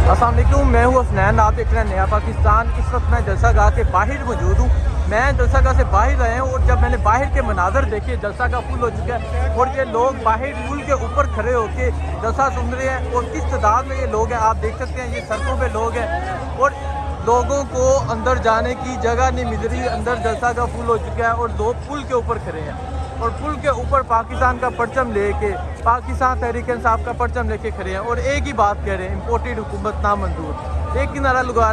अस्सलाम वालेकुम, मैं हूँ हसनैन। आप देख रहे हैं नया पाकिस्तान। इस वक्त मैं जलसा गाह के बाहर मौजूद हूँ। मैं जलसा गाह से बाहर आया हूँ और जब मैंने बाहर के मनाजर देखे, जलसा गाह फुल हो चुका है और ये लोग बाहर पुल के ऊपर खड़े होके जलसा सुन रहे हैं। और किस तादाद में ये लोग हैं आप देख सकते हैं। ये सड़कों पे लोग हैं और लोगों को अंदर जाने की जगह नहीं मिल रही। अंदर जलसा गाह फुल हो चुका है और लोग पुल के ऊपर खड़े हैं और पुल के ऊपर पाकिस्तान का परचम लेके, पाकिस्तान तहरीक इंसाफ का परचम लेके खड़े हैं और एक ही बात कह रहे हैं, इम्पोर्टेड हुकूमत नामंजूर। एक ही नारा लगा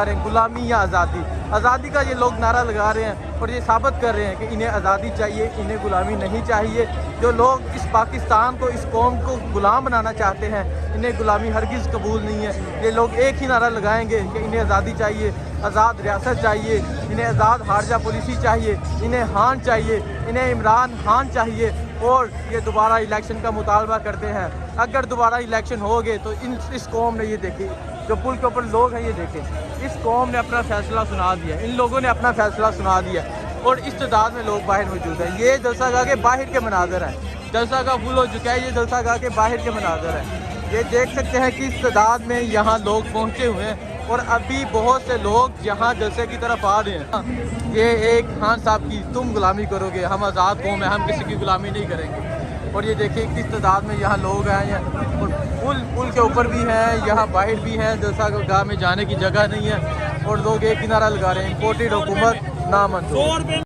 रहे हैं, गुलामी या आज़ादी। आज़ादी का ये लोग नारा लगा रहे हैं और ये साबित कर रहे हैं कि इन्हें आज़ादी चाहिए, इन्हें गुलामी नहीं चाहिए। जो लोग इस पाकिस्तान को, इस कौम को गुलाम बनाना चाहते हैं, इन्हें गुलामी हरगिज़ कबूल नहीं है। ये लोग एक ही नारा लगाएंगे कि इन्हें आज़ादी चाहिए, आज़ाद रियासत चाहिए, इन्हें आज़ाद हारजा पॉलिसी चाहिए, इन्हें हान चाहिए, इन्हें इमरान खान चाहिए और ये दोबारा इलेक्शन का मुतालबा करते हैं। अगर दोबारा इलेक्शन हो गए तो इस कौम ने, ये देखें जो पुल के ऊपर लोग हैं, ये देखें इस कौम ने अपना फैसला सुना दिया, इन लोगों ने अपना फैसला सुना दिया और इस तादाद में लोग बाहर मौजूद हैं। ये जलसा गाह के बाहर के मनाजर हैं। जलसा गाह फुल हो चुका है, ये जलसा गाह के बाहर के मनाजर हैं। ये देख सकते हैं कि इस तादाद में यहाँ लोग पहुँचे हुए हैं और अभी बहुत से लोग यहाँ जलसे की तरफ आ रहे हैं। ये एक खान साहब की, तुम गुलामी करोगे, हम आज़ाद कौम है, हम किसी की गुलामी नहीं करेंगे। और ये देखिए किस तादाद में यहाँ लोग हैं और पुल के ऊपर भी हैं, यहाँ बाहर भी हैं। जलसा गाह में जाने की जगह नहीं है और लोग एक किनारा लगा रहे हैं, इम्पोर्टेड हुकूमत नामंजूर।